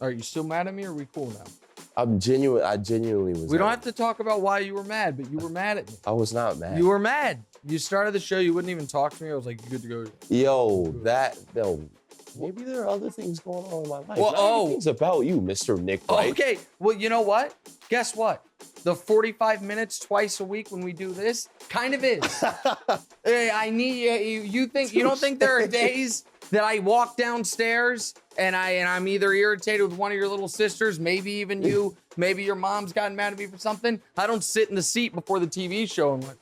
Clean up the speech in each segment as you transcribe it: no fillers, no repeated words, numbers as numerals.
Are you still mad at me or are we cool now? I genuinely was. We don't have to talk about why you were mad, but you were mad at me. I was not mad. You were mad. You started the show, you wouldn't even talk to me. I was like, good to go. Maybe there are other things going on in my life. Well, Everything's about you, Mr. Nick Wright. Okay, well, you know what? Guess what? The 45 minutes twice a week when we do this kind of is. Hey, I need you. You don't think there are days that I walk downstairs and I'm either irritated with one of your little sisters, maybe even you, maybe your mom's gotten mad at me for something. I don't sit in the seat before the TV show and like.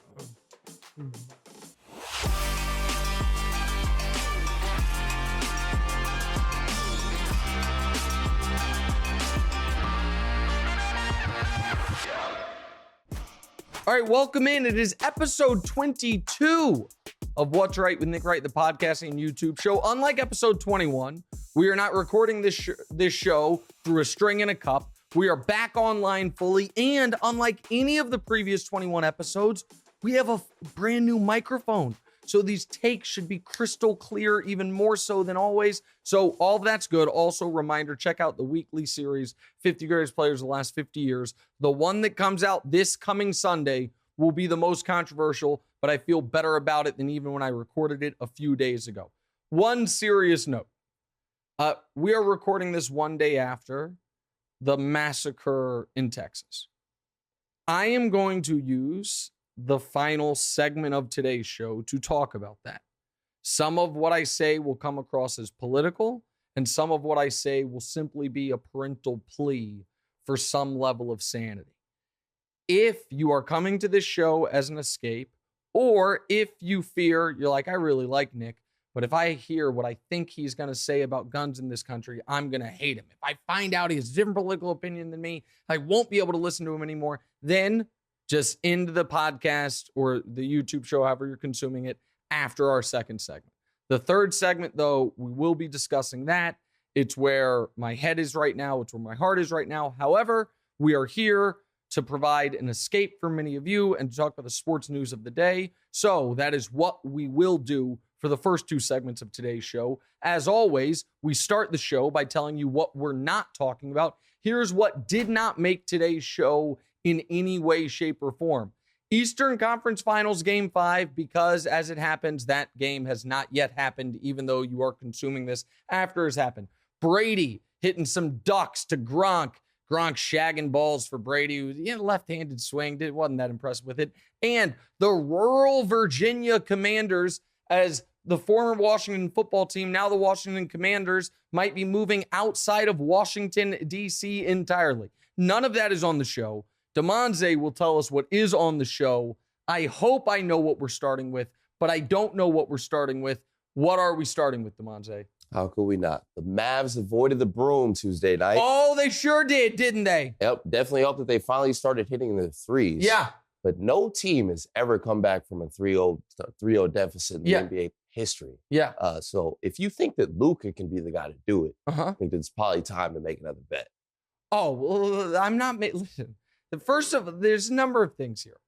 All right, welcome in. It is episode 22 of What's Right with Nick Wright, the podcasting and YouTube show. Unlike episode 21, we are not recording this show through a string and a cup. We are back online fully, and unlike any of the previous 21 episodes, we have a brand new microphone. So these takes should be crystal clear, even more so than always. So all of that's good. Also, reminder, check out the weekly series, 50 Greatest Players of the Last 50 Years. The one that comes out this coming Sunday will be the most controversial, but I feel better about it than even when I recorded it a few days ago. One serious note. We are recording this one day after the massacre in Texas. I am going to use the final segment of today's show to talk about that. Some of what I say will come across as political, and some of what I say will simply be a parental plea for some level of sanity. If you are coming to this show as an escape, or if you fear, you're like, I really like Nick, but if I hear what I think he's going to say about guns in this country, I'm going to hate him. If I find out he has a different political opinion than me, I won't be able to listen to him anymore. Then just end the podcast or the YouTube show, however you're consuming it, after our second segment. The third segment, though, we will be discussing that. It's where my head is right now. It's where my heart is right now. However, we are here to provide an escape for many of you and to talk about the sports news of the day. So that is what we will do for the first two segments of today's show. As always, we start the show by telling you what we're not talking about. Here's what did not make today's show in any way, shape, or form. Eastern Conference Finals Game 5, because as it happens, that game has not yet happened, even though you are consuming this after it's happened. Brady hitting some ducks to Gronk. Gronk shagging balls for Brady, who left-handed swing, wasn't that impressed with it. And the rural Virginia Commanders, as the former Washington football team, now the Washington Commanders, might be moving outside of Washington, D.C. entirely. None of that is on the show. Demonze will tell us what is on the show. I hope I know what we're starting with, but I don't know what we're starting with. What are we starting with, Demonze? How could we not? The Mavs avoided the broom Tuesday night. Oh, they sure did, didn't they? Yep, definitely helped that they finally started hitting the threes. Yeah. But no team has ever come back from a 3-0 deficit in the NBA history. Yeah. So if you think that Luka can be the guy to do it, Uh-huh. I think it's probably time to make another bet. Oh, well, I'm not... Listen. There's a number of things here.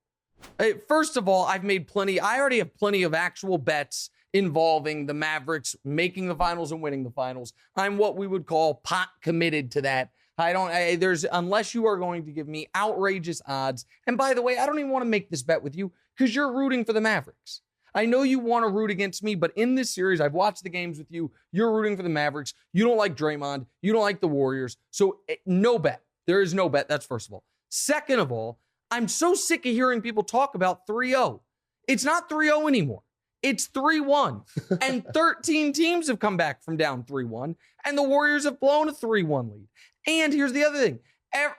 First of all, I already have plenty of actual bets involving the Mavericks making the finals and winning the finals. I'm what we would call pot committed to that. Unless you are going to give me outrageous odds. And by the way, I don't even want to make this bet with you because you're rooting for the Mavericks. I know you want to root against me, but in this series, I've watched the games with you. You're rooting for the Mavericks. You don't like Draymond. You don't like the Warriors. So no bet. There is no bet. That's first of all. Second of all, I'm so sick of hearing people talk about 3-0. It's not 3-0 anymore. It's 3-1. And 13 teams have come back from down 3-1, and the Warriors have blown a 3-1 lead. And here's the other thing.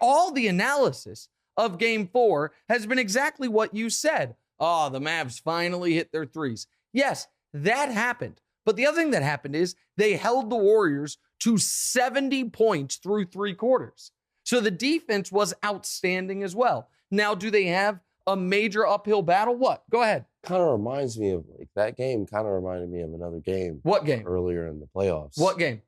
All the analysis of Game 4 has been exactly what you said. Oh, the Mavs finally hit their threes. Yes, that happened. But the other thing that happened is they held the Warriors to 70 points through three quarters. So the defense was outstanding as well. Now, do they have a major uphill battle? What? Go ahead. Kind of reminds me of, that game kind of reminded me of another game. What game? Earlier in the playoffs. What game?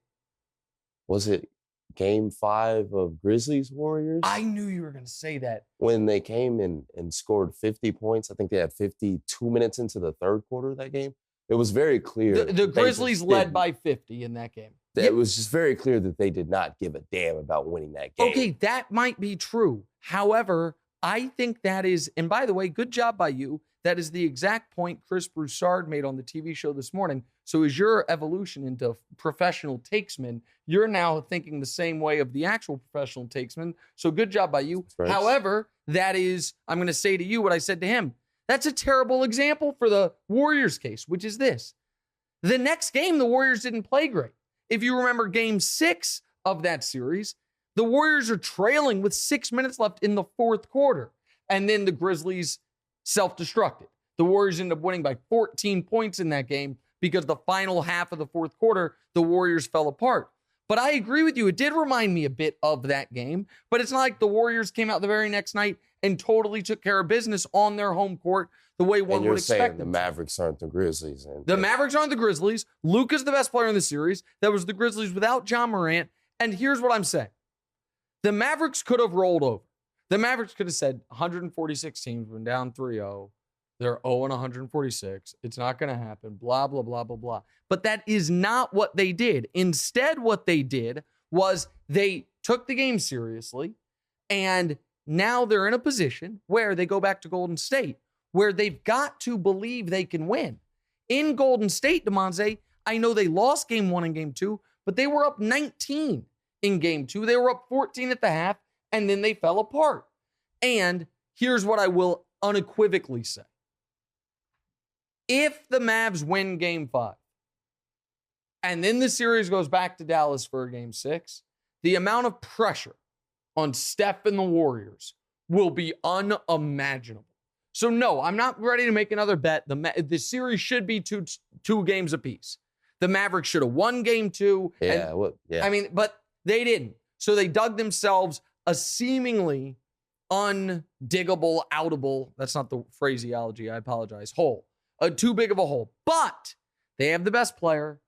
Was it Game 5 of Grizzlies Warriors? I knew you were going to say that. When they came and scored 50 points, I think they had 52 minutes into the third quarter of that game. It was very clear. The Grizzlies led by 50 in that game. It was just very clear that they did not give a damn about winning that game. Okay, that might be true. However, I think that is, and by the way, good job by you. That is the exact point Chris Broussard made on the TV show this morning. So as your evolution into professional takesman, you're now thinking the same way of the actual professional takesman. So good job by you. Right. However, that is, I'm going to say to you what I said to him. That's a terrible example for the Warriors case, which is this. The next game, the Warriors didn't play great. If you remember game 6 of that series, the Warriors are trailing with 6 minutes left in the fourth quarter. And then the Grizzlies self-destructed. The Warriors ended up winning by 14 points in that game because the final half of the fourth quarter, the Warriors fell apart. But I agree with you. It did remind me a bit of that game, but it's not like the Warriors came out the very next night and totally took care of business on their home court the way one would expect. The Mavericks aren't the Grizzlies. The Mavericks aren't the Grizzlies. Luka's the best player in the series. That was the Grizzlies without John Morant. And here's what I'm saying. The Mavericks could have rolled over. The Mavericks could have said 146 teams went down 3-0. They're 0-146. It's not going to happen. Blah, blah, blah, blah, blah. But that is not what they did. Instead, what they did was they took the game seriously, and now they're in a position where they go back to Golden State, where they've got to believe they can win. In Golden State, DeMonze, I know they lost game 1 and game 2, but they were up 19 in game 2. They were up 14 at the half, and then they fell apart. And here's what I will unequivocally say. If the Mavs win game 5, and then the series goes back to Dallas for game 6, the amount of pressure on Steph and the Warriors will be unimaginable. So no, I'm not ready to make another bet. The series should be two games apiece. The Mavericks should have won game 2. I mean, but they didn't. So they dug themselves a seemingly undiggable, outable, that's not the phraseology, I apologize, hole. Too big of a hole. But they have the best player.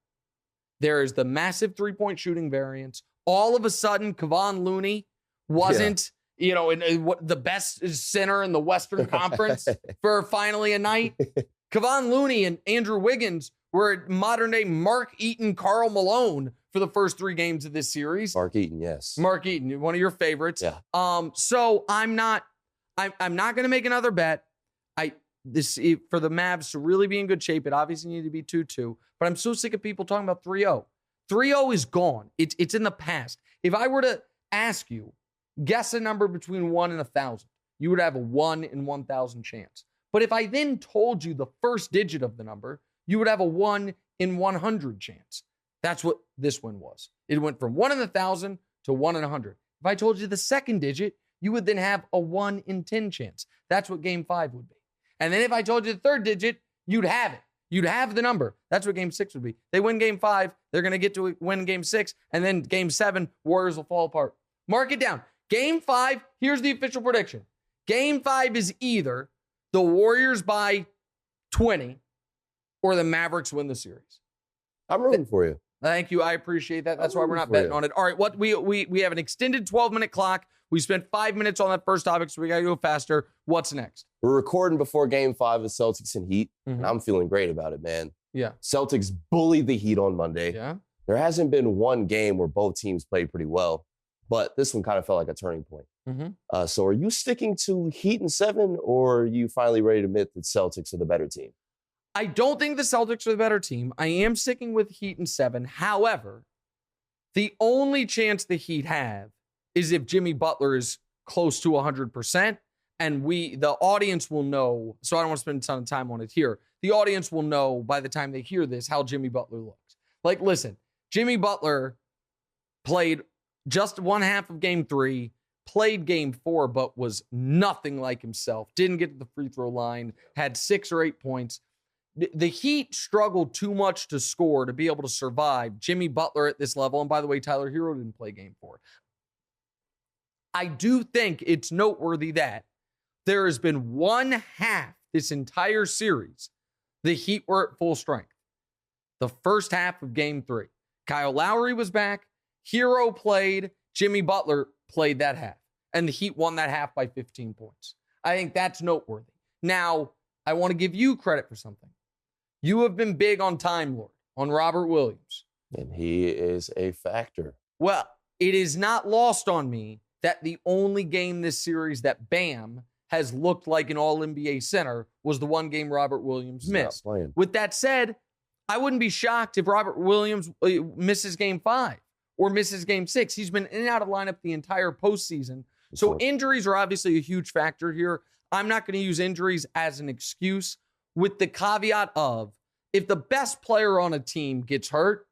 There is the massive three-point shooting variance. All of a sudden, Kevon Looney wasn't, the best center in the Western Conference for finally a night. Kevon Looney and Andrew Wiggins were modern-day Mark Eaton, Karl Malone for the first 3 games of this series. Mark Eaton, yes. Mark Eaton, one of your favorites. Yeah. So I'm not going to make another bet. For the Mavs to really be in good shape, it obviously needed to be 2-2. But I'm so sick of people talking about 3-0. 3-0 is gone. It's in the past. If I were to ask you, guess a number between 1 and 1,000, you would have a 1 in 1,000 chance. But if I then told you the first digit of the number, you would have a 1 in 100 chance. That's what this one was. It went from 1 in 1,000 to 1 in 100. If I told you the second digit, you would then have a 1 in 10 chance. That's what game 5 would be. And then if I told you the third digit, you'd have it. You'd have the number. That's what game 6 would be. They win game 5. They're going to get to win game 6. And then game 7, Warriors will fall apart. Mark it down. Game 5, here's the official prediction. Game 5 is either the Warriors by 20 or the Mavericks win the series. I'm rooting for you. Thank you. I appreciate that. That's why we're not betting on it. All right, what we have an extended 12-minute clock. We spent 5 minutes on that first topic, so we got to go faster. What's next? We're recording before game 5 of Celtics and Heat, and I'm feeling great about it, man. Yeah. Celtics bullied the Heat on Monday. Yeah. There hasn't been one game where both teams played pretty well, but this one kind of felt like a turning point. So are you sticking to Heat in 7, or are you finally ready to admit that Celtics are the better team? I don't think the Celtics are the better team. I am sticking with Heat in 7. However, the only chance the Heat have is if Jimmy Butler is close to 100%, and the audience will know, so I don't want to spend a ton of time on it here. The audience will know by the time they hear this how Jimmy Butler looks. Like, listen, Jimmy Butler played just one half of game 3, played game 4, but was nothing like himself. Didn't get to the free throw line, had 6 or 8 points. The Heat struggled too much to score to be able to survive Jimmy Butler at this level. And by the way, Tyler Hero didn't play game 4. I do think it's noteworthy that there has been one half this entire series the Heat were at full strength. The first half of game 3. Kyle Lowry was back. Hero played. Jimmy Butler played that half. And the Heat won that half by 15 points. I think that's noteworthy. Now, I want to give you credit for something. You have been big on Time Lord, on Robert Williams. And he is a factor. Well, it is not lost on me that the only game this series that Bam has looked like an all-NBA center was the one game Robert Williams missed. With that said, I wouldn't be shocked if Robert Williams misses game 5 or misses game 6. He's been in and out of lineup the entire postseason. So injuries are obviously a huge factor here. I'm not going to use injuries as an excuse, with the caveat of if the best player on a team gets hurt,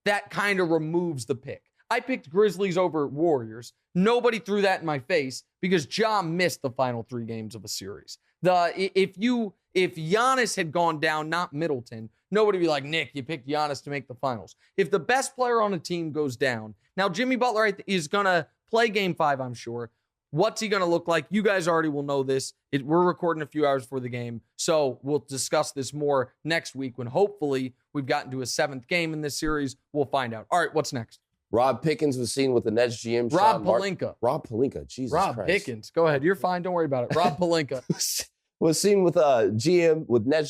that kind of removes the pick. I picked Grizzlies over Warriors. Nobody threw that in my face because Ja missed the final 3 games of a series. If Giannis had gone down, not Middleton, nobody would be like, Nick, you picked Giannis to make the finals. If the best player on a team goes down, now Jimmy Butler is going to play game 5, I'm sure. What's he going to look like? You guys already will know this. We're recording a few hours before the game, so we'll discuss this more next week when hopefully we've gotten to a 7th game in this series. We'll find out. All right, what's next? Rob Pickens was seen with the Nets GM. Rob Pelinka. Rob Pelinka, Jesus Rob Christ. Pickens. Go ahead. You're fine. Don't worry about it. Rob Pelinka. Was seen with Nets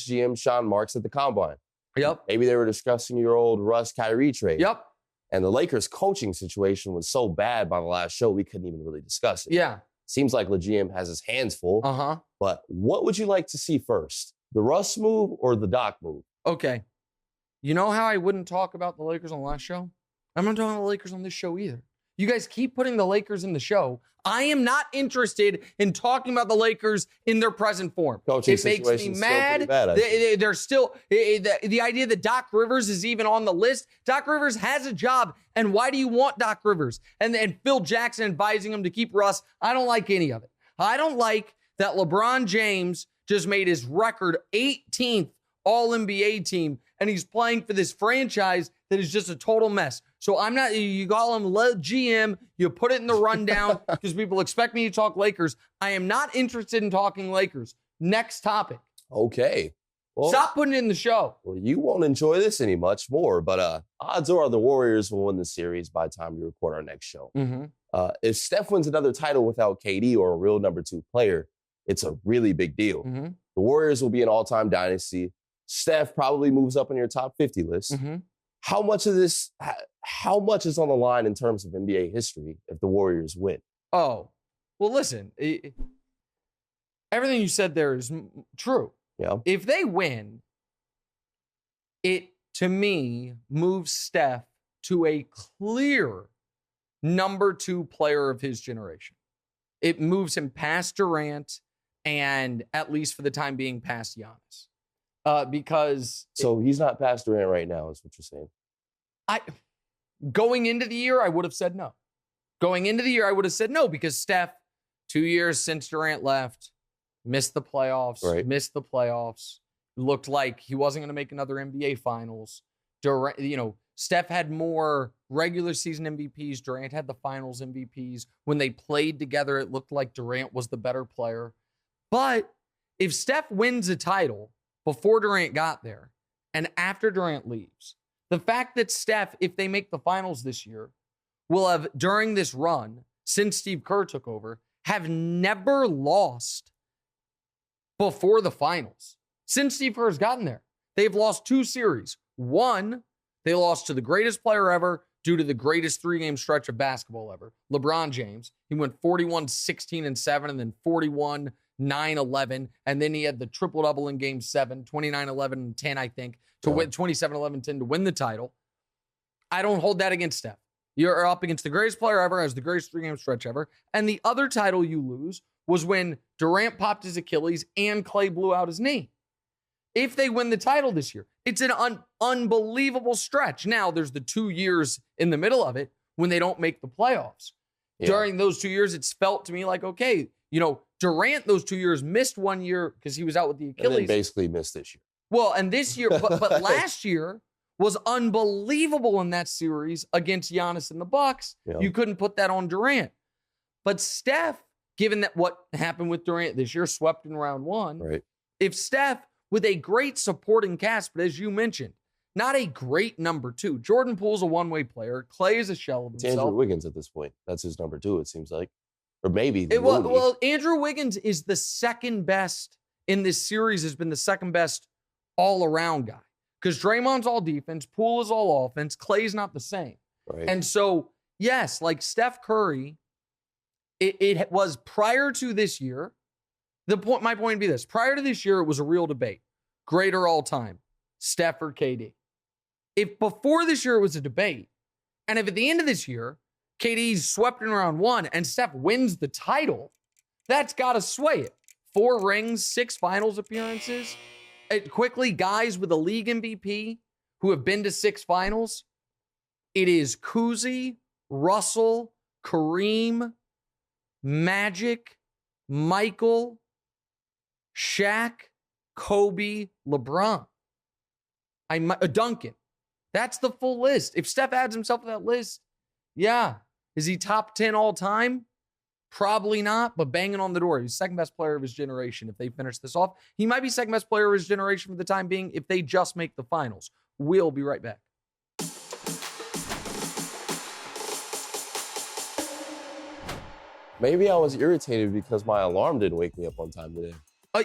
GM Sean Marks at the Combine. Yep. Maybe they were discussing your old Russ Kyrie trade. Yep. And the Lakers coaching situation was so bad by the last show, we couldn't even really discuss it. Yeah. Seems like LeGM has his hands full. Uh-huh. But what would you like to see first? The Russ move or the Doc move? Okay. You know how I wouldn't talk about the Lakers on the last show? I'm not talking about the Lakers on this show either. You guys keep putting the Lakers in the show. I am not interested in talking about the Lakers in their present form. Coaching it makes me mad. They're still, the idea that Doc Rivers is even on the list. Doc Rivers has a job. And why do you want Doc Rivers? And Phil Jackson advising him to keep Russ. I don't like any of it. I don't like that LeBron James just made his record 18th All-NBA team, and he's playing for this franchise that is just a total mess. So I'm not, you call him GM, you put it in the rundown because people expect me to talk Lakers. I am not interested in talking Lakers. Next topic. Okay. Well, stop putting it in the show. Well, you won't enjoy this any much more, but odds are the Warriors will win the series by the time we record our next show. Mm-hmm. If Steph wins another title without KD or a real number 2 player, it's a really big deal. Mm-hmm. The Warriors will be an all-time dynasty. Steph probably moves up in your top 50 list. Mm-hmm. How much is on the line in terms of NBA history if the Warriors win? Oh, well, listen, everything you said there is true. Yeah. If they win, it, to me, moves Steph to a clear number 2 player of his generation. It moves him past Durant and, at least for the time being, past Giannis. Because... So he's not past Durant right now, is what you're saying? Going into the year, I would have said no. Going into the year, I would have said no because Steph, 2 years since Durant left, missed the playoffs, looked like he wasn't going to make another NBA Finals. Durant, Steph had more regular season MVPs. Durant had the Finals MVPs. When they played together, it looked like Durant was the better player. But if Steph wins a title before Durant got there and after Durant leaves, the fact that Steph, if they make the finals this year, will have, during this run, since Steve Kerr took over, have never lost before the finals. Since Steve Kerr's gotten there, they've lost 2 series. One, they lost to the greatest player ever due to the greatest 3-game stretch of basketball ever, LeBron James. He went 41-16-7 and then 41-9-11. And then he had the triple-double in game 7, 29-11-10, I think, to win 27-11-10 to win the title. I don't hold that against Steph. You're up against the greatest player ever, has the greatest 3-game stretch ever. And the other title you lose was when Durant popped his Achilles and Clay blew out his knee. If they win the title this year, it's an unbelievable stretch. Now, there's the 2 years in the middle of it when they don't make the playoffs. Yeah. During those 2 years, it's felt to me like, okay, Durant those 2 years missed 1 year because he was out with the Achilles. And then basically missed this year. Well, and this year, but last year was unbelievable in that series against Giannis and the Bucks. Yeah. You couldn't put that on Durant. But Steph, given that what happened with Durant this year, swept in round 1, right? If Steph, with a great supporting cast, but as you mentioned, not a great number 2. Jordan Poole's a one-way player. Clay is a shell of himself. It's Andrew Wiggins at this point. That's his number 2, it seems like. Or maybe well, Andrew Wiggins is the second best in this series, has been the second best all-around guy. Because Draymond's all defense, Poole is all offense, Clay's not the same. Right. And so, yes, like Steph Curry, it was prior to this year. My point would be this. Prior to this year, it was a real debate. Greater all time, Steph or KD. If before this year it was a debate, and if at the end of this year, KD's swept in round 1 and Steph wins the title, that's got to sway it. 4 rings, 6 finals appearances. Quickly, guys with a league MVP who have been to 6 finals. It is Kuzi, Russell, Kareem, Magic, Michael, Shaq, Kobe, LeBron. Duncan. That's the full list. If Steph adds himself to that list, yeah. Is he top 10 all time? Probably not, but banging on the door. He's second best player of his generation if they finish this off. He might be second best player of his generation for the time being if they just make the finals. We'll be right back. Maybe I was irritated because my alarm didn't wake me up on time today.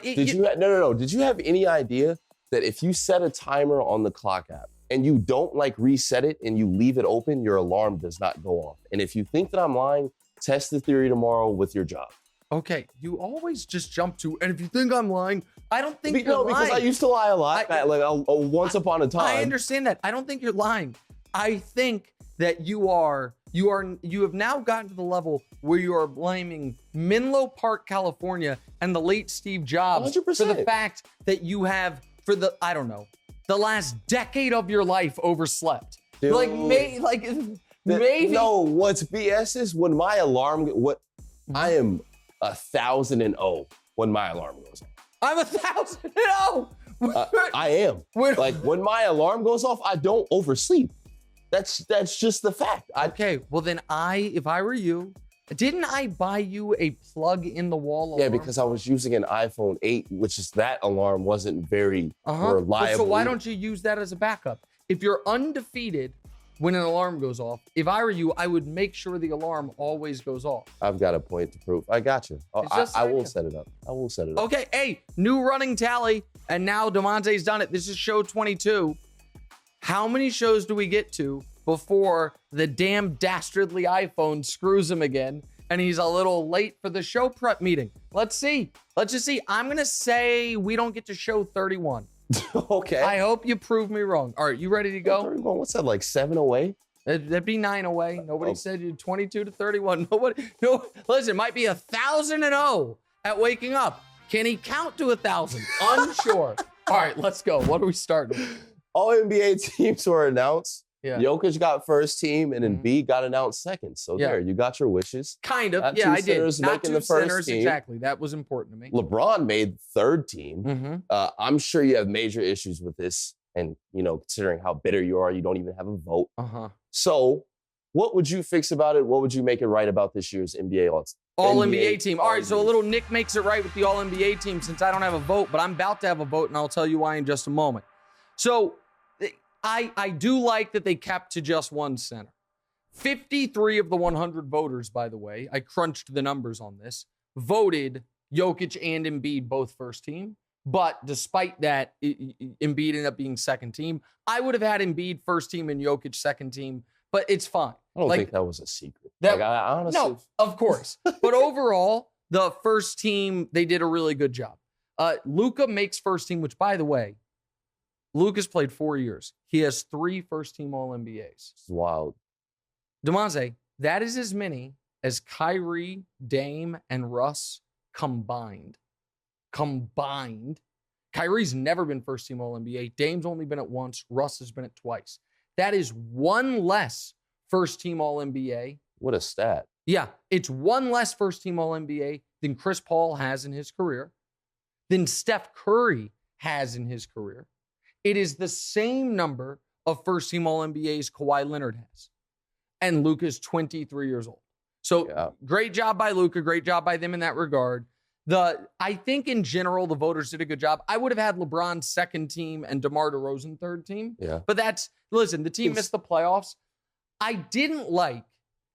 Did you have any idea that if you set a timer on the clock app and you don't reset it and you leave it open, your alarm does not go off? And if you think that I'm lying, test the theory tomorrow with your job. Okay, you always just jump to, and if you think I'm lying, I don't think you're lying. Because I used to lie a lot, once upon a time. I understand that. I don't think you're lying. I think that you have now gotten to the level where you are blaming Menlo Park, California, and the late Steve Jobs 100%. for the fact that you have, the last decade of your life overslept. Dude. Maybe. No, what's BS is when my alarm, I am 1,000-0 when my alarm goes off. I'm 1,000-0. I am. When my alarm goes off, I don't oversleep. That's just the fact. Okay, well then if I were you, didn't I buy you a plug in the wall alarm? Yeah, because I was using an iPhone 8, which is that alarm wasn't very reliable. So why don't you use that as a backup? If you're undefeated when an alarm goes off, if I were you, I would make sure the alarm always goes off. I've got a point to prove. I got you. I will set it up. Okay, hey, new running tally, and now DeMonte's done it. This is show 22. How many shows do we get to before the damn dastardly iPhone screws him again and he's a little late for the show prep meeting? Let's see. Let's just see. I'm going to say we don't get to show 31. Okay. I hope you prove me wrong. All right, you ready to go? 31, what's that, 7 away? That'd be 9 away. Nobody said you're 22 to 31. Listen, it might be 1,000-0 at waking up. Can he count to 1,000? Unsure. All right, let's go. What are we starting with? All NBA teams were announced. Yeah. Jokic got first team, and Embiid got announced second. So there, you got your wishes. Kind of. Yeah, I did. Not two the first centers, team. exactly. That was important to me. LeBron made third team. Mm-hmm. I'm sure you have major issues with this. And, considering how bitter you are, you don't even have a vote. So what would you fix about it? What would you make it right about this year's NBA All-NBA team. All right, so a little Nick makes it right with the All-NBA team since I don't have a vote, but I'm about to have a vote, and I'll tell you why in just a moment. So I do like that they kept to just one center. 53 of the 100 voters, by the way, I crunched the numbers on this, voted Jokic and Embiid both first team. But despite that, Embiid ended up being second team. I would have had Embiid first team and Jokic second team, but it's fine. I don't think that was a secret. I honestly... No, of course. But overall, the first team, they did a really good job. Luka makes first team, which, by the way, Luka's played 4 years. He has 3 first-team All-NBAs. It's wild. DeMonte, that is as many as Kyrie, Dame, and Russ combined. Kyrie's never been first-team All-NBA. Dame's only been it once. Russ has been it twice. That is one less first-team All-NBA. What a stat. Yeah, it's one less first-team All-NBA than Chris Paul has in his career, than Steph Curry has in his career. It is the same number of first-team All-NBAs Kawhi Leonard has. And Luka's 23 years old. So Great job by Luka. Great job by them in that regard. I think in general, the voters did a good job. I would have had LeBron second team and DeMar DeRozan third team. Yeah. But listen, the team missed the playoffs. I didn't like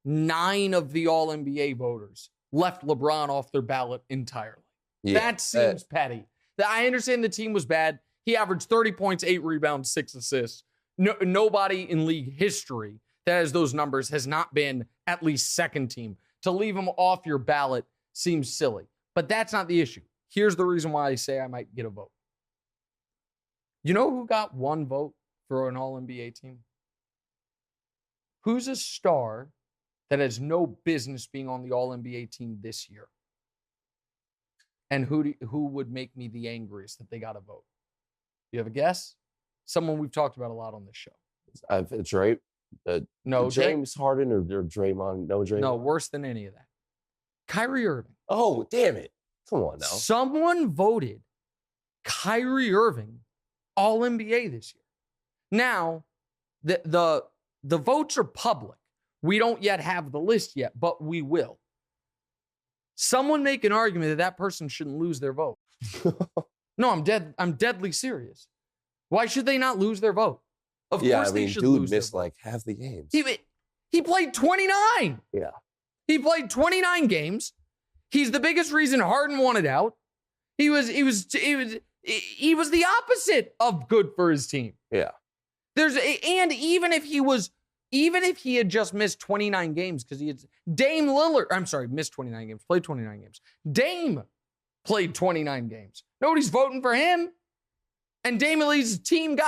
9 of the All-NBA voters left LeBron off their ballot entirely. Yeah. That seems petty. I understand the team was bad. He averaged 30 points, 8 rebounds, 6 assists. Nobody in league history that has those numbers has not been at least second team. To leave him off your ballot seems silly, but that's not the issue. Here's the reason why I say I might get a vote. You know who got 1 vote for an All-NBA team? Who's a star that has no business being on the All-NBA team this year? And who would make me the angriest that they got a vote? You have a guess? Someone we've talked about a lot on this show. Drake? No. James Harden or Draymond? No, Draymond? No, worse than any of that. Kyrie Irving. Oh, damn it. Come on now. Someone voted Kyrie Irving All-NBA this year. Now, the votes are public. We don't yet have the list yet, but we will. Someone make an argument that person shouldn't lose their vote. No, I'm deadly serious. Why should they not lose their vote? Of course they should lose their vote. Missed like half the games. He played 29. Yeah. He played 29 games. He's the biggest reason Harden wanted out. He was the opposite of good for his team. Yeah. And even if he had just missed 29 games because he had Dame Lillard, missed 29 games, played 29 games. Dame played 29 games. Nobody's voting for him. And Dame Lee's team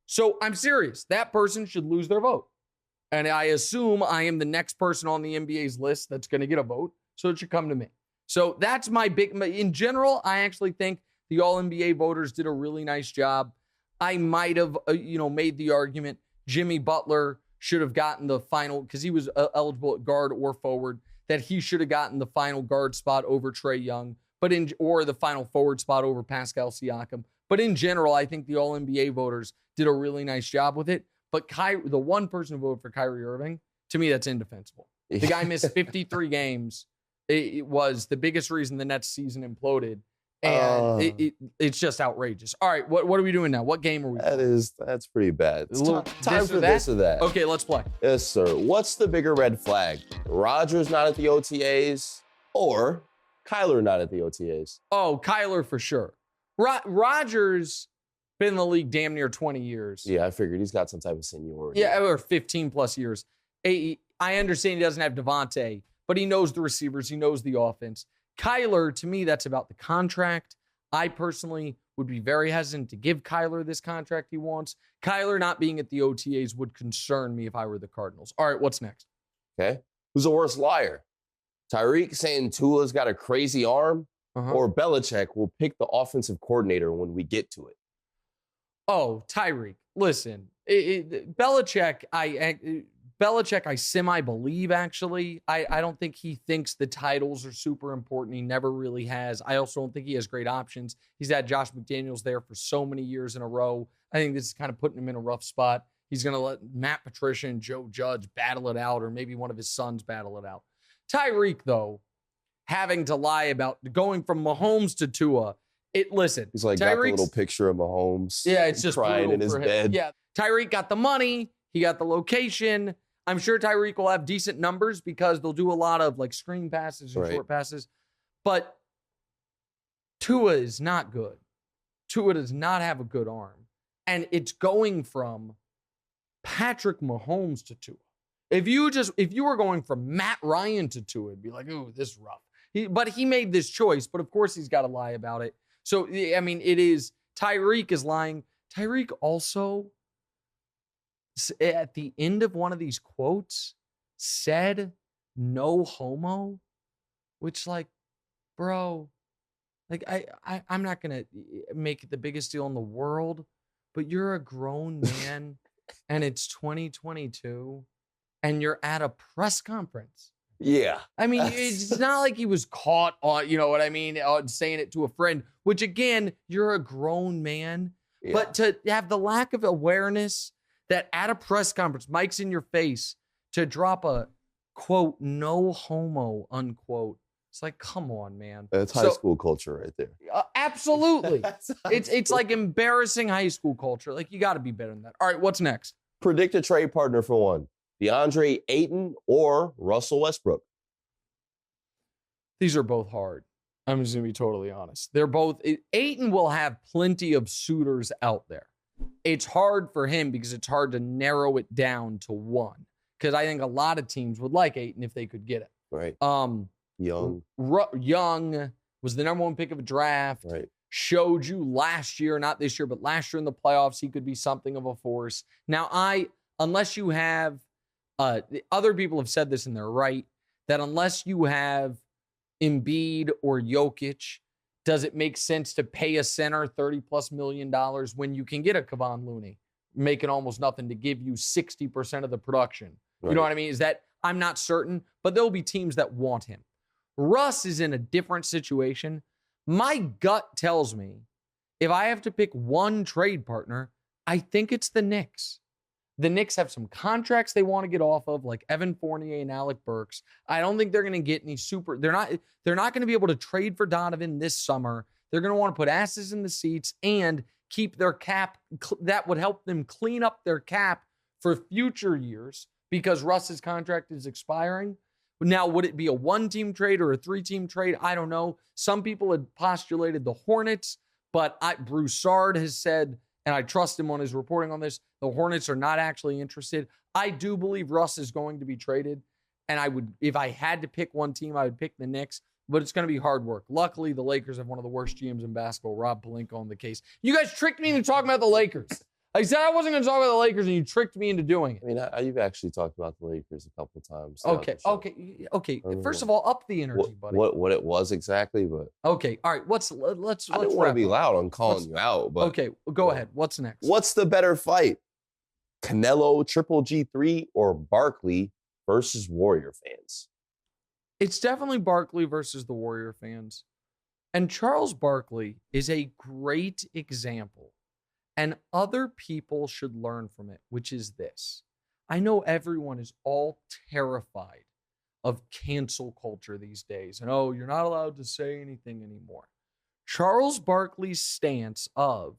so I'm serious. That person should lose their vote. And I assume I am the next person on the NBA's list that's going to get a vote. So it should come to me. So that's in general, I actually think the All-NBA voters did a really nice job. I might have, made the argument Jimmy Butler should have gotten the final, because he was eligible at guard or forward, that he should have gotten the final guard spot over Trae Young, or the final forward spot over Pascal Siakam. But in general, I think the All-NBA voters did a really nice job with it. But the one person who voted for Kyrie Irving, to me, that's indefensible. The guy missed 53 games. It was the biggest reason the Nets season imploded. And it's just outrageous. All right, what are we doing now? What game are we playing? That's pretty bad. It's time for that? This or that. Okay, let's play. Yes, sir. What's the bigger red flag? Rodgers not at the OTAs or Kyler not at the OTAs? Oh, Kyler for sure. Rodgers been in the league damn near 20 years. Yeah, I figured he's got some type of seniority. Yeah, or 15 plus years. I understand he doesn't have Devontae, but he knows the receivers. He knows the offense. Kyler, to me, that's about the contract. I personally would be very hesitant to give Kyler this contract he wants. Kyler not being at the OTAs would concern me if I were the Cardinals. All right, what's next? Okay. Who's the worst liar? Tyreek saying Tua's got a crazy arm, or Belichick will pick the offensive coordinator when we get to it? Oh, Tyreek. Listen, Belichick, I semi-believe, actually. I don't think he thinks the titles are super important. He never really has. I also don't think he has great options. He's had Josh McDaniels there for so many years in a row. I think this is kind of putting him in a rough spot. He's going to let Matt Patricia and Joe Judge battle it out, or maybe one of his sons battle it out. Tyreek, though, having to lie about going from Mahomes to Tua, listen. He's like got the little picture of Mahomes. Yeah, it's just crying in his bed. Yeah, Tyreek got the money. He got the location. I'm sure Tyreek will have decent numbers because they'll do a lot of like screen passes and short passes. But Tua is not good. Tua does not have a good arm. And it's going from Patrick Mahomes to Tua. If you were going from Matt Ryan to Tua, it'd be like, ooh, this is rough. But he made this choice, but of course he's got to lie about it. So, I mean, Tyreek is lying. Tyreek also, at the end of one of these quotes, said no homo, which, like, bro, like, I'm not going to make it the biggest deal in the world, but you're a grown man and it's 2022 and you're at a press conference. Yeah. I mean, it's not like he was caught on, you know what I mean, saying it to a friend, which again, you're a grown man. Yeah. But to have the lack of awareness that at a press conference, mic's in your face, to drop a, quote, no homo, unquote. It's like, come on, man. That's high school culture right there. Absolutely. It's like embarrassing high school culture. Like, you got to be better than that. All right, what's next? Predict a trade partner for one. DeAndre Ayton or Russell Westbrook? These are both hard. I'm just going to be totally honest. They're both, Ayton will have plenty of suitors out there. It's hard for him because it's hard to narrow it down to one. Because I think a lot of teams would like Ayton if they could get it. Right. Young was the number one pick of a draft. Right. Showed you last year, not this year, but last year in the playoffs, he could be something of a force. Now, unless you have, other people have said this and they're right, that unless you have Embiid or Jokic, does it make sense to pay a center $30+ million when you can get a Kevon Looney making almost nothing to give you 60% of the production? Right. You know what I mean? Is that, I'm not certain, but there'll be teams that want him. Russ is in a different situation. My gut tells me if I have to pick one trade partner, I think it's the Knicks. The Knicks have some contracts they want to get off of, like Evan Fournier and Alec Burks. I don't think they're going to get any they're not going to be able to trade for Donovan this summer. They're going to want to put asses in the seats and keep their cap. That would help them clean up their cap for future years because Russ's contract is expiring. Now, would it be a one-team trade or a three-team trade? I don't know. Some people had postulated the Hornets, but Broussard has said, and I trust him on his reporting on this, the Hornets are not actually interested. I do believe Russ is going to be traded, and I would, if I had to pick one team, I would pick the Knicks, but it's going to be hard work. Luckily, the Lakers have one of the worst GMs in basketball, Rob Pelinka, on the case. You guys tricked me into talking about the Lakers. I said I wasn't going to talk about the Lakers, and you tricked me into doing it. I mean, you've actually talked about the Lakers a couple of times. Okay. First of all, up the energy, buddy. What it was exactly, but okay. All right. Let's. I didn't want to be loud on calling you out, but okay. Go ahead. What's next? What's the better fight, Canelo Triple G3 or Barkley versus Warrior fans? It's definitely Barkley versus the Warrior fans, and Charles Barkley is a great example. And other people should learn from it, which is this. I know everyone is all terrified of cancel culture these days. And, you're not allowed to say anything anymore. Charles Barkley's stance of,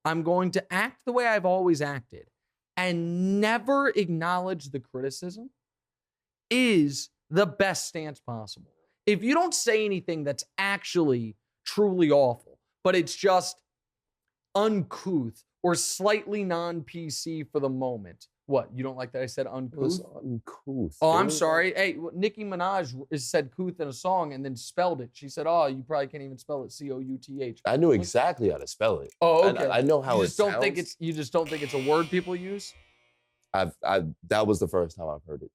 I'm going to act the way I've always acted and never acknowledge the criticism is the best stance possible. If you don't say anything that's actually truly awful, but it's just uncouth or slightly non-PC for the moment. What? You don't like that I said uncouth? It was uncouth. Oh, I'm sorry. Hey, Nicki Minaj said couth in a song and then spelled it. She said, you probably can't even spell it Couth. I knew exactly how to spell it. Oh, okay. I know how it sounds. You just don't think it's a word people use? That was the first time I've heard it.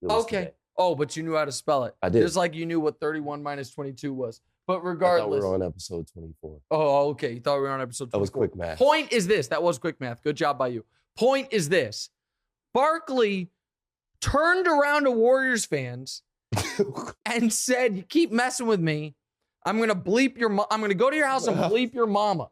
Okay. Today. Oh, but you knew how to spell it. I did. Just like you knew what 31 minus 22 was. But regardless. I thought we were on episode 24. Oh, okay. You thought we were on episode 24. That was quick math. Point is this. That was quick math. Good job by you. Point is this. Barkley turned around to Warriors fans and said, you keep messing with me. I'm going to bleep your I'm going to go to your house and bleep your mama.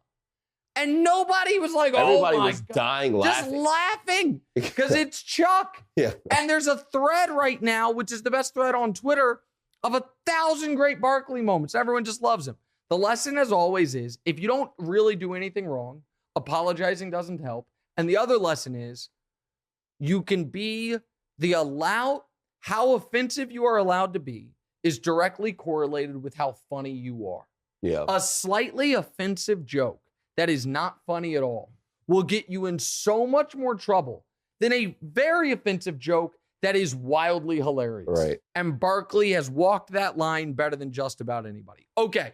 And nobody was like, everybody was dying laughing. Just laughing because it's Chuck. Yeah. And there's a thread right now, which is the best thread on Twitter, of 1,000 great Barkley moments. Everyone just loves him. The lesson, as always, is if you don't really do anything wrong, apologizing doesn't help. And the other lesson is you can be how offensive you are allowed to be is directly correlated with how funny you are. Yeah. A slightly offensive joke that is not funny at all will get you in so much more trouble than a very offensive joke that is wildly hilarious. Right. And Barkley has walked that line better than just about anybody. Okay.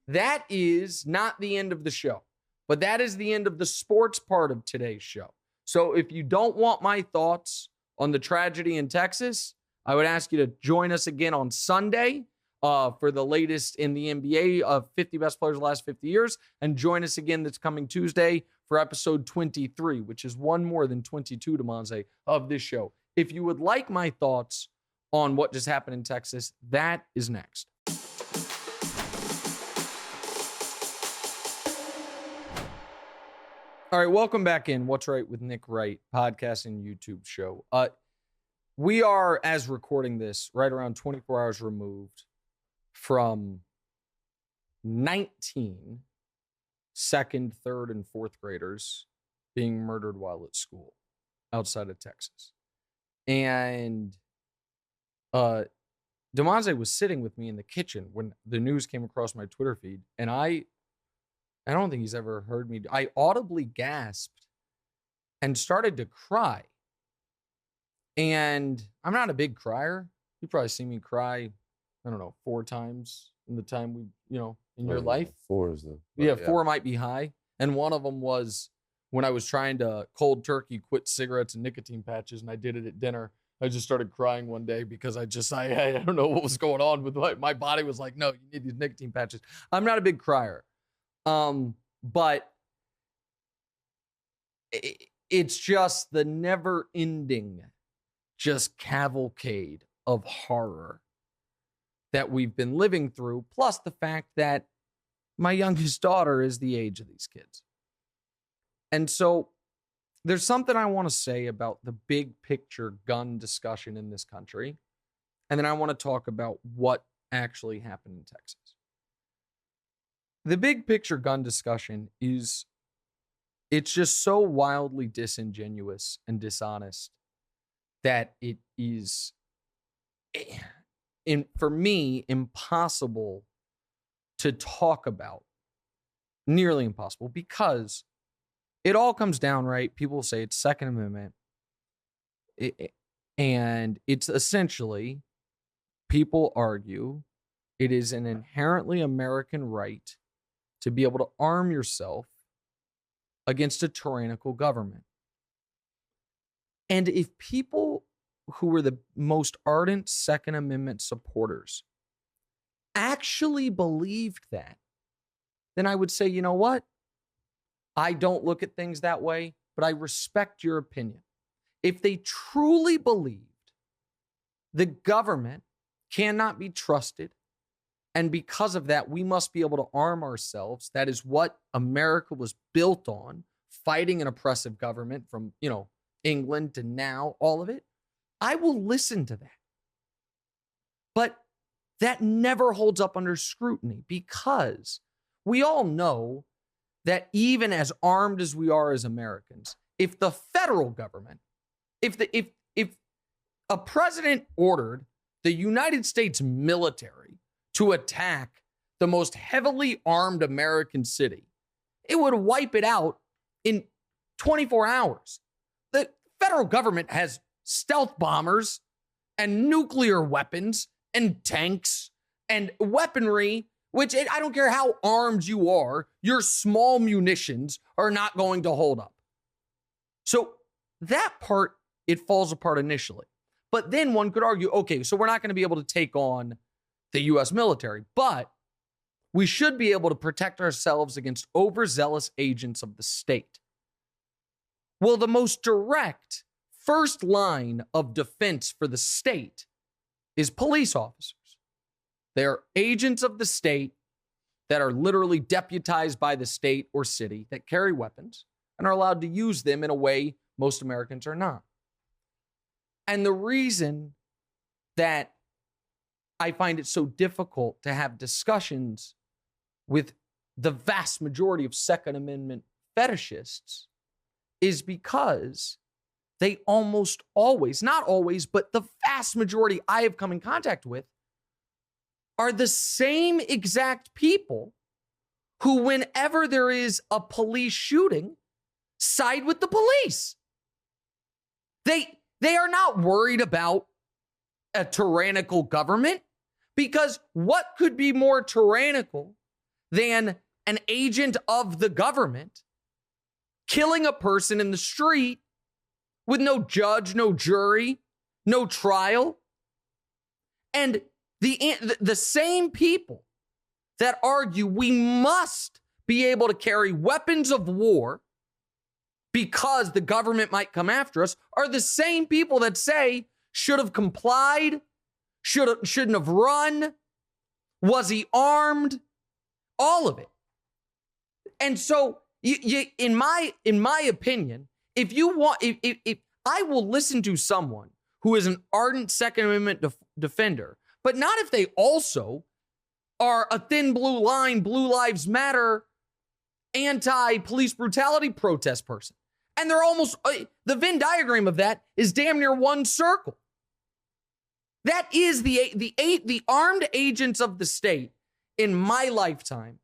That is not the end of the show, but that is the end of the sports part of today's show. So if you don't want my thoughts on the tragedy in Texas, I would ask you to join us again on Sunday for the latest in the NBA of 50 best players of the last 50 years. And join us again this coming Tuesday for episode 23, which is one more than 22, Demonze, of this show. If you would like my thoughts on what just happened in Texas, that is next. All right, welcome back in What's Right with Nick Wright, podcast and YouTube show. We are, as recording this, right around 24 hours removed from 19 second, third, and fourth graders being murdered while at school outside of Texas. And DeMonte was sitting with me in the kitchen when the news came across my Twitter feed, and I don't think he's ever heard me. I audibly gasped and started to cry. And I'm not a big crier. You probably see me cry, 4 times in the time in your life. 4 is the... Yeah, 4 might be high. And one of them was when I was trying to cold turkey quit cigarettes and nicotine patches, and I did it at dinner. I just started crying one day because I don't know what was going on with my body was like, no, you need these nicotine patches. I'm not a big crier. But it's just the never-ending just cavalcade of horror that we've been living through, plus the fact that my youngest daughter is the age of these kids. And so there's something I want to say about the big picture gun discussion in this country, and then I want to talk about what actually happened in Texas. The big picture gun discussion it's just so wildly disingenuous and dishonest that it is, for me, impossible to talk about. Nearly impossible, because it all comes down, right? People say it's Second Amendment. And it's essentially, people argue, it is an inherently American right to be able to arm yourself against a tyrannical government. And if people who were the most ardent Second Amendment supporters actually believed that, then I would say, you know what? I don't look at things that way, but I respect your opinion. If they truly believed the government cannot be trusted, and because of that, we must be able to arm ourselves, that is what America was built on, fighting an oppressive government from, England to now, all of it, I will listen to that. But that never holds up under scrutiny, because we all know that even as armed as we are as Americans, if the federal government, if a president ordered the United States military to attack the most heavily armed American city, it would wipe it out in 24 hours. The federal government has stealth bombers and nuclear weapons and tanks and weaponry, which I don't care how armed you are, your small munitions are not going to hold up. So that part, it falls apart initially. But then one could argue, okay, so we're not going to be able to take on the U.S. military, but we should be able to protect ourselves against overzealous agents of the state. Well, the most direct first line of defense for the state is police officers. They're agents of the state that are literally deputized by the state or city that carry weapons and are allowed to use them in a way most Americans are not. And the reason that I find it so difficult to have discussions with the vast majority of Second Amendment fetishists is because they almost always, not always, but the vast majority I have come in contact with are the same exact people who, whenever there is a police shooting, side with the police. They are not worried about a tyrannical government, because what could be more tyrannical than an agent of the government killing a person in the street with no judge, no jury, no trial? And the same people that argue we must be able to carry weapons of war because the government might come after us are the same people that say should have complied, shouldn't have run, was he armed, all of it. And so, in my opinion, if I will listen to someone who is an ardent Second Amendment defender, but not if they also are a thin blue line, Blue Lives Matter, anti-police brutality protest person. And they're almost, the Venn diagram of that is damn near one circle. That is the armed agents of the state in my lifetime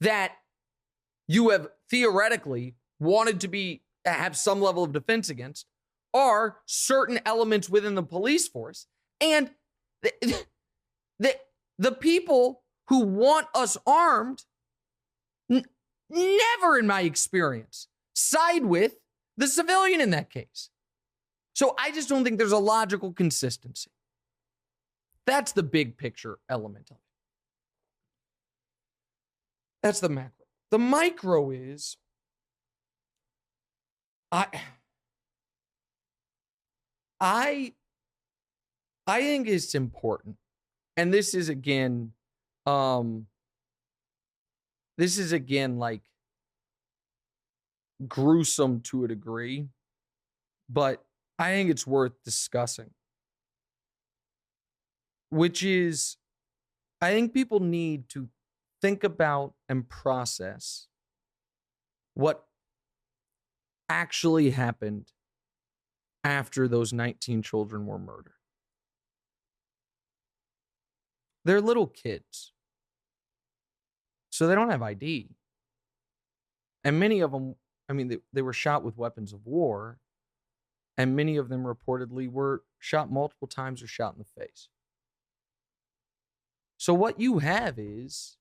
that you have theoretically wanted to have some level of defense against are certain elements within the police force. And the people who want us armed never, in my experience, side with the civilian in that case. So I just don't think there's a logical consistency. That's the big picture element of it. That's the macro. The micro is, I think it's important. And this is again like gruesome to a degree, but I think it's worth discussing. Which is, I think people need to think about and process what actually happened after those 19 children were murdered. They're little kids, so they don't have ID. And many of them, I mean, they were shot with weapons of war, and many of them reportedly were shot multiple times or shot in the face. So what you have is,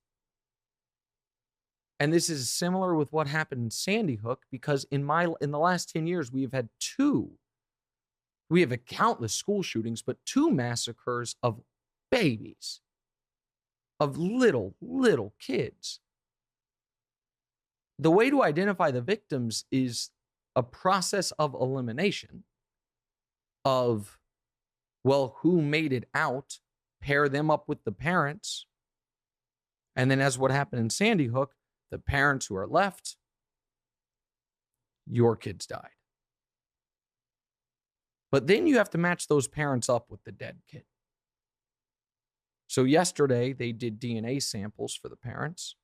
and this is similar with what happened in Sandy Hook, because in the last 10 years, we have countless school shootings, but 2 massacres of babies, of little kids. The way to identify the victims is a process of elimination of, well, who made it out, pair them up with the parents, and then as what happened in Sandy Hook, the parents who are left, your kids died. But then you have to match those parents up with the dead kid. So yesterday, they did DNA samples for the parents,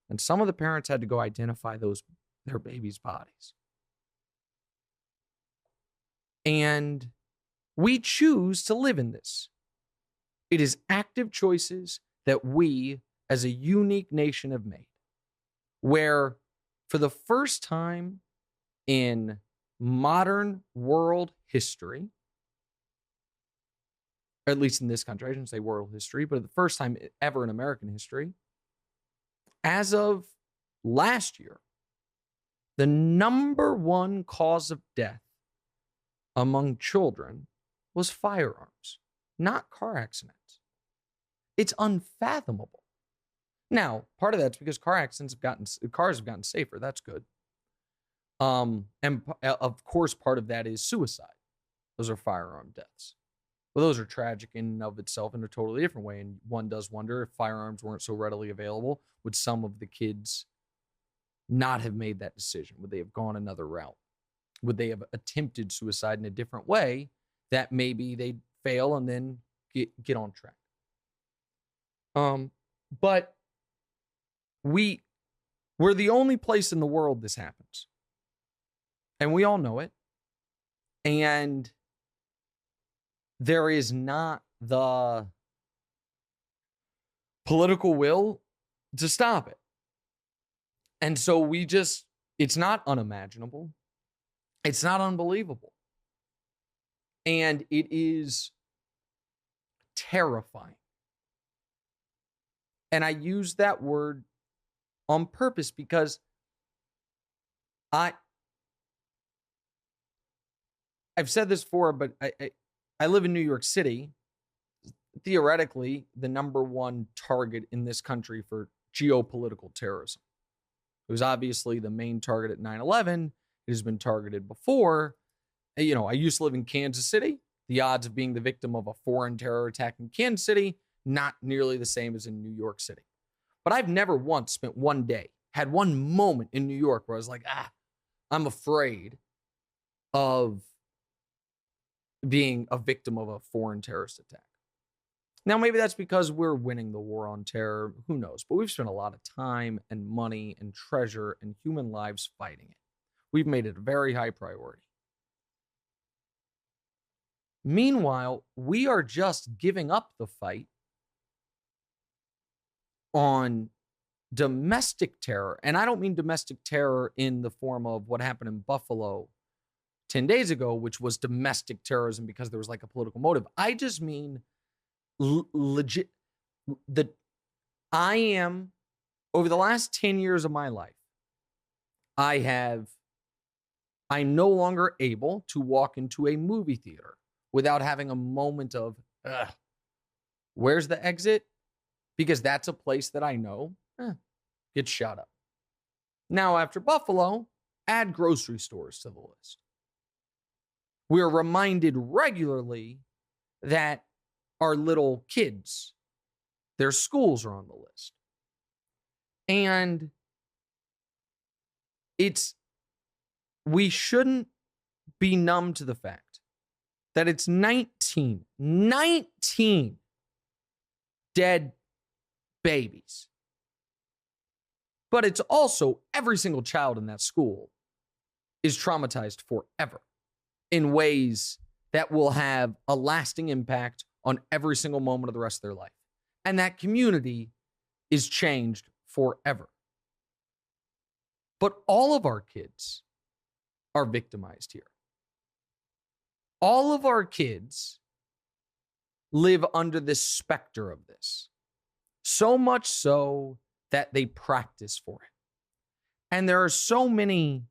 and some of the parents had to go identify their babies' bodies. And we choose to live in this. It is active choices that we, as a unique nation, have made, where for the first time in modern world history, or at least in this country, I shouldn't say world history, but the first time ever in American history, as of last year, the number one cause of death among children was firearms, not car accidents. It's unfathomable. Now, part of that's because cars have gotten safer. That's good. And of course, part of that is suicide. Those are firearm deaths. Well, those are tragic in and of itself in a totally different way. And one does wonder, if firearms weren't so readily available, would some of the kids not have made that decision? Would they have gone another route? Would they have attempted suicide in a different way that maybe they'd fail and then get on track? But we're the only place in the world this happens. And we all know it. And there is not the political will to stop it. And so it's not unimaginable. It's not unbelievable. And it is terrifying. And I use that word on purpose because I've said this before, but I live in New York City. Theoretically, the number one target in this country for geopolitical terrorism. It was obviously the main target at 9/11. It has been targeted before. You know, I used to live in Kansas City. The odds of being the victim of a foreign terror attack in Kansas City, not nearly the same as in New York City. But I've never once spent one day, had one moment in New York where I was like, I'm afraid of being a victim of a foreign terrorist attack. Now, maybe that's because we're winning the war on terror. Who knows? But we've spent a lot of time and money and treasure and human lives fighting it. We've made it a very high priority. Meanwhile, we are just giving up the fight on domestic terror. And I don't mean domestic terror in the form of what happened in Buffalo 10 days ago, which was domestic terrorism because there was like a political motive. I just mean legit. I am, over the last 10 years of my life, I'm no longer able to walk into a movie theater without having a moment of, where's the exit? Because that's a place that I know gets shot up. Now, after Buffalo, add grocery stores to the list. We're reminded regularly that our little kids, their schools are on the list. And we shouldn't be numb to the fact that it's 19 dead babies. But it's also every single child in that school is traumatized forever in ways that will have a lasting impact on every single moment of the rest of their life. And that community is changed forever. But all of our kids are victimized here. All of our kids live under this specter of this. So much so that they practice for it. And there are so many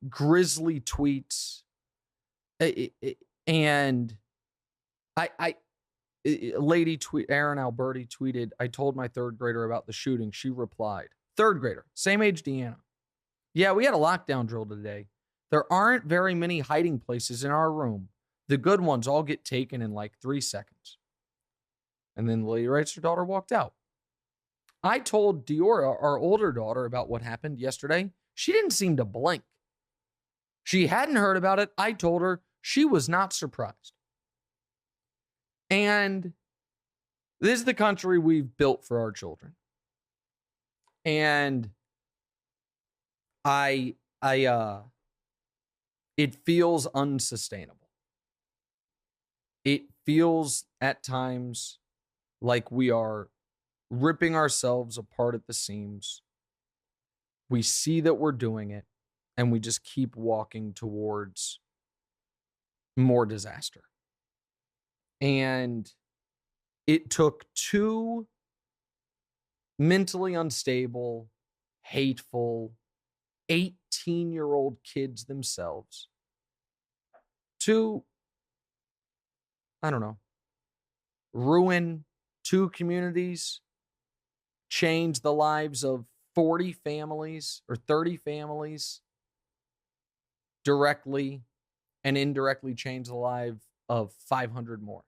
grisly tweets. And Erin Alberti tweeted, I told my third grader about the shooting. She replied, third grader, same age Deanna. Yeah, we had a lockdown drill today. There aren't very many hiding places in our room. The good ones all get taken in like 3 seconds. And then the lady writes her daughter walked out. I told Diora, our older daughter, about what happened yesterday. She didn't seem to blink. She hadn't heard about it. I told her. She was not surprised. And this is the country we've built for our children. And it feels unsustainable. It feels at times like we are ripping ourselves apart at the seams. We see that we're doing it, and we just keep walking towards more disaster. And it took 2 mentally unstable, hateful, 18-year-old kids themselves to, ruin 2 communities, change the lives of 40 families or 30 families directly, and indirectly change the life of 500 more.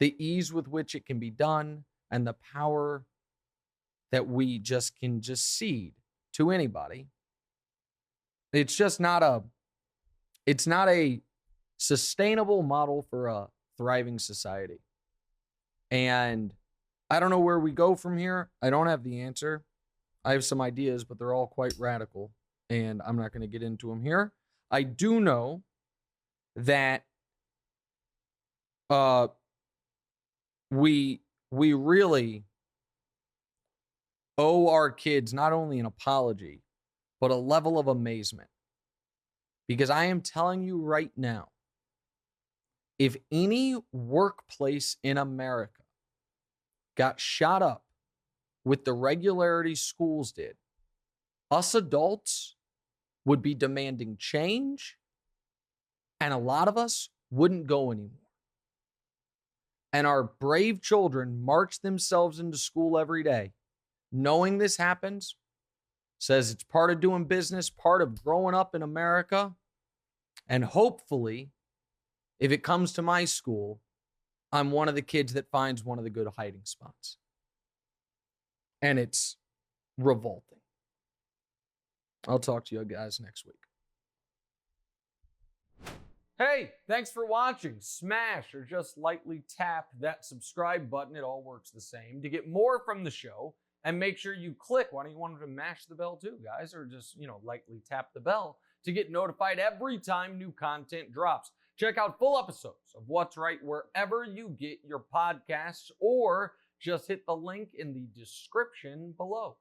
The ease with which it can be done and the power that we can cede to anybody. It's not a sustainable model for a thriving society. And I don't know where we go from here. I don't have the answer. I have some ideas, but they're all quite radical, and I'm not going to get into them here. I do know that we really owe our kids not only an apology, but a level of amazement. Because I am telling you right now, if any workplace in America got shot up with the regularity schools did, us adults would be demanding change, and a lot of us wouldn't go anymore. And our brave children march themselves into school every day, knowing this happens, says it's part of doing business, part of growing up in America. And hopefully, if it comes to my school, I'm one of the kids that finds one of the good hiding spots. And it's revolting. I'll talk to you guys next week. Hey, thanks for watching. Smash or just lightly tap that subscribe button. It all works the same. To get more from the show, And make sure you click. Why don't you want to mash the bell too, guys? Or just, lightly tap the bell to get notified every time new content drops. Check out full episodes of What's Right wherever you get your podcasts, or just hit the link in the description below.